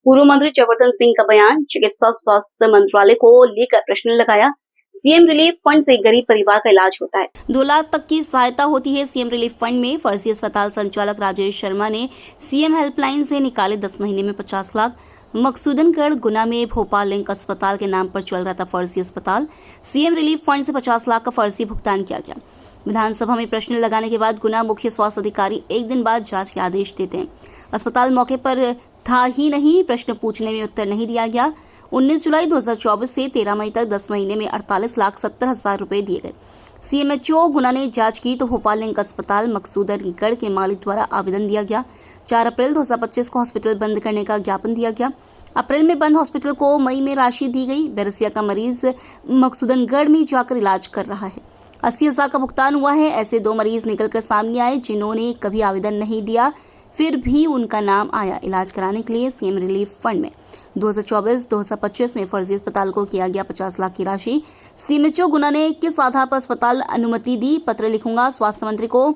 पूर्व मंत्री जयवर्धन सिंह का बयान, चिकित्सा स्वास्थ्य मंत्रालय को लेकर प्रश्न लगाया। सीएम रिलीफ फंड से गरीब परिवार का इलाज होता है, 2 लाख तक की सहायता होती है। सीएम रिलीफ फंड में फर्जी अस्पताल संचालक राजेश शर्मा ने सीएम हेल्पलाइन से निकाले 10 महीने में 50 लाख। मकसूदनगढ़ गुना में भोपाल लिंक अस्पताल के नाम पर चल रहा था फर्जी अस्पताल। सीएम रिलीफ फंड से 50 लाख का फर्जी भुगतान किया गया। विधानसभा में प्रश्न लगाने के बाद गुना मुख्य स्वास्थ्य अधिकारी एक दिन बाद जांच के आदेश देते हैं। अस्पताल मौके पर था ही नहीं, प्रश्न पूछने में उत्तर नहीं दिया गया। 19 जुलाई 2024 से 13 मई तक 10 महीने में 48,70,000 रुपए दिए गए। सीएमएचओ गुना ने जांच की तो भोपाल लिंक अस्पताल मकसूदनगढ़ के मालिक द्वारा आवेदन दिया गया। 4 अप्रैल 2025 को हॉस्पिटल बंद करने का ज्ञापन दिया गया। अप्रैल में बंद हॉस्पिटल को मई में राशि दी गई। बेरसिया का मरीज मकसूदनगढ़ में जाकर इलाज कर रहा है। 80,000 का भुगतान हुआ है। ऐसे 2 मरीज निकलकर सामने आए जिन्होंने कभी आवेदन नहीं दिया, फिर भी उनका नाम आया इलाज कराने के लिए। सीएम रिलीफ फंड में 2024-2025 में फर्जी अस्पताल को किया गया 50 लाख की राशि। सीएमएचओ गुना ने किस आधार पर अस्पताल अनुमति दी? पत्र लिखूंगा स्वास्थ्य मंत्री को।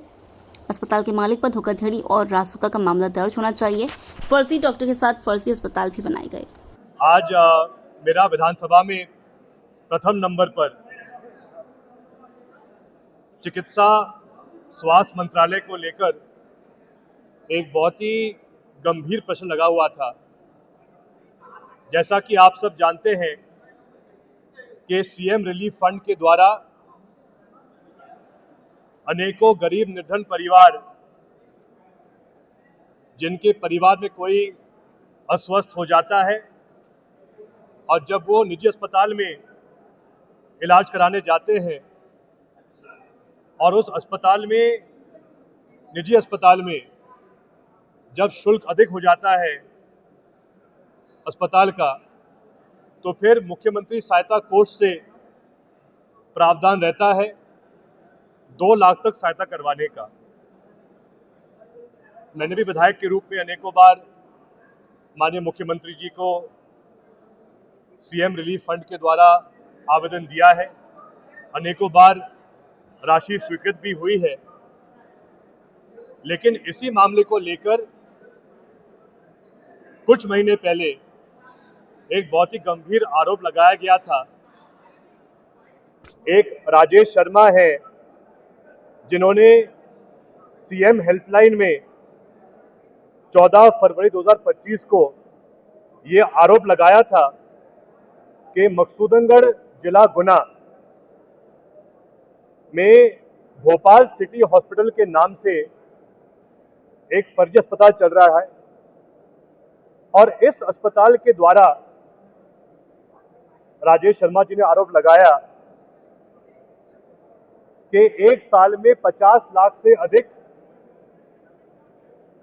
अस्पताल के मालिक पर धोखाधड़ी और रासुका का मामला दर्ज होना चाहिए। फर्जी डॉक्टर के साथ फर्जी अस्पताल भी बनाए गए। आज मेरा विधानसभा में प्रथम नंबर पर चिकित्सा स्वास्थ्य मंत्रालय को लेकर एक बहुत ही गंभीर प्रश्न लगा हुआ था। जैसा कि आप सब जानते हैं कि सीएम रिलीफ फंड के द्वारा अनेकों गरीब निर्धन परिवार, जिनके परिवार में कोई अस्वस्थ हो जाता है और जब वो निजी अस्पताल में इलाज कराने जाते हैं और उस अस्पताल में, निजी अस्पताल में जब शुल्क अधिक हो जाता है अस्पताल का, तो फिर मुख्यमंत्री सहायता कोष से प्रावधान रहता है 2 लाख तक सहायता करवाने का। मैंने भी विधायक के रूप में अनेकों बार माननीय मुख्यमंत्री जी को सीएम रिलीफ फंड के द्वारा आवेदन दिया है। अनेकों बार राशि स्वीकृत भी हुई है, लेकिन इसी मामले को लेकर कुछ महीने पहले एक बहुत ही गंभीर आरोप लगाया गया था। एक राजेश शर्मा है जिन्होंने सीएम हेल्पलाइन में 14 फरवरी 2025 को ये आरोप लगाया था कि मकसूदनगढ़ जिला गुना में भोपाल सिटी हॉस्पिटल के नाम से एक फर्जी अस्पताल चल रहा है और इस अस्पताल के द्वारा राजेश शर्मा जी ने आरोप लगाया कि एक साल में 50 लाख से अधिक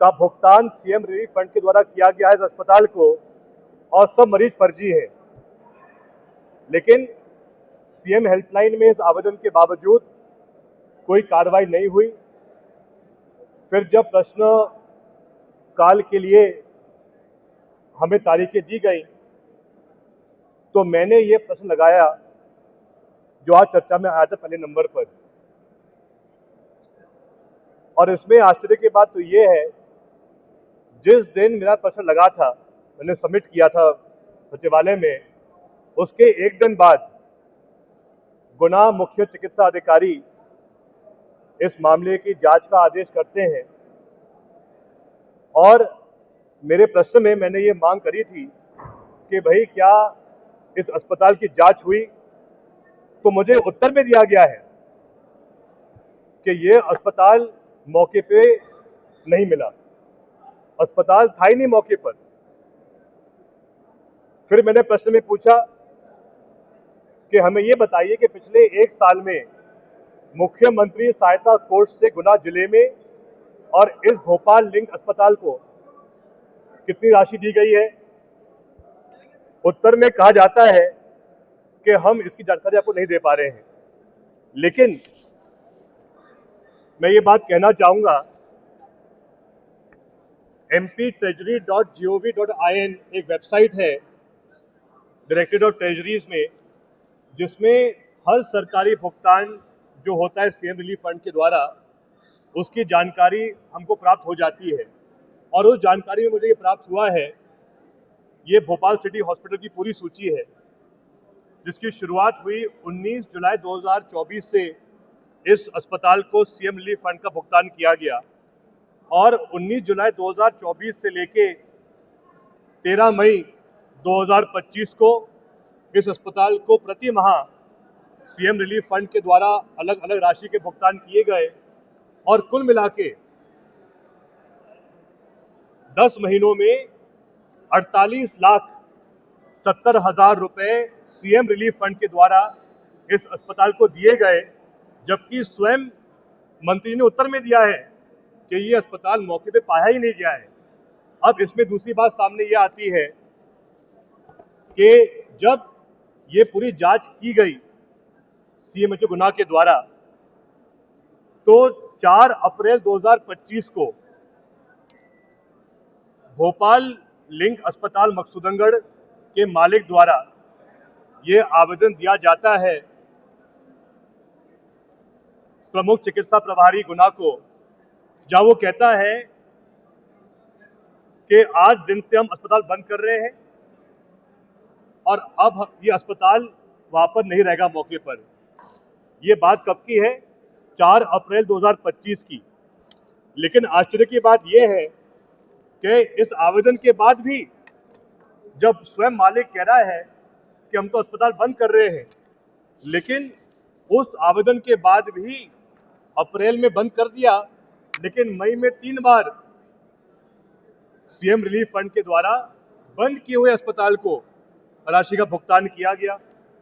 का भुगतान सीएम रिलीफ फंड के द्वारा किया गया है इस अस्पताल को और सब मरीज फर्जी है। लेकिन सीएम हेल्पलाइन में इस आवेदन के बावजूद कोई कार्रवाई नहीं हुई। फिर जब प्रश्न काल के लिए हमें तारीखें दी गई तो मैंने ये प्रश्न लगाया जो आज चर्चा में आया था पहले नंबर पर। और इसमें आश्चर्य की बात तो ये है, जिस दिन मेरा प्रश्न लगा था, मैंने सबमिट किया था सचिवालय में, उसके एक दिन बाद गुना मुख्य चिकित्सा अधिकारी इस मामले की जांच का आदेश करते हैं और मेरे प्रश्न में मैंने ये मांग करी थी कि भाई क्या इस अस्पताल की जांच हुई, तो मुझे उत्तर में दिया गया है कि ये अस्पताल मौके पे नहीं मिला, अस्पताल था ही नहीं मौके पर। फिर मैंने प्रश्न में पूछा कि हमें ये बताइए कि पिछले एक साल में मुख्यमंत्री सहायता कोष से गुना जिले में और इस भोपाल लिंक अस्पताल को कितनी राशि दी गई है। उत्तर में कहा जाता है कि हम इसकी जानकारी आपको नहीं दे पा रहे हैं। लेकिन मैं ये बात कहना चाहूंगा, mp-treasury.gov.in एक वेबसाइट है डायरेक्टरेट ऑफ ट्रेजरीज में, जिसमें हर सरकारी भुगतान जो होता है सीएम रिलीफ फंड के द्वारा उसकी जानकारी हमको प्राप्त हो जाती है। और उस जानकारी में मुझे ये प्राप्त हुआ है ये भोपाल सिटी हॉस्पिटल की पूरी सूची है, जिसकी शुरुआत हुई 19 जुलाई 2024 से इस अस्पताल को सीएम रिलीफ फंड का भुगतान किया गया और 19 जुलाई 2024 से लेके 13 मई 2025 को इस अस्पताल को प्रति माह सीएम रिलीफ फंड के द्वारा अलग अलग राशि के भुगतान किए गए और कुल मिला के 10 महीनों में 48,70,000 रुपए सीएम रिलीफ फंड के द्वारा इस अस्पताल को दिए गए, जबकि स्वयं मंत्री ने उत्तर में दिया है कि ये अस्पताल मौके पे पाया ही नहीं गया है। अब इसमें दूसरी बात सामने ये आती है कि जब ये पूरी जांच की गई सीएमएचओ गुना के द्वारा, तो 4 अप्रैल 2025 को भोपाल लिंक अस्पताल मकसूदनगढ़ के मालिक द्वारा ये आवेदन दिया जाता है प्रमुख चिकित्सा प्रभारी गुना को, जहां वो कहता है कि आज दिन से हम अस्पताल बंद कर रहे हैं और अब ये अस्पताल वहां पर नहीं रहेगा मौके पर। ये बात कब की है? 4 अप्रैल 2025 की। लेकिन आश्चर्य की बात यह है कि इस आवेदन के बाद भी जब स्वयं मालिक कह रहा है कि हम तो अस्पताल बंद कर रहे हैं, लेकिन उस आवेदन के बाद भी अप्रैल में बंद कर दिया, लेकिन मई में 3 बार सीएम रिलीफ फंड के द्वारा बंद किए हुए अस्पताल को राशि का भुगतान किया गया।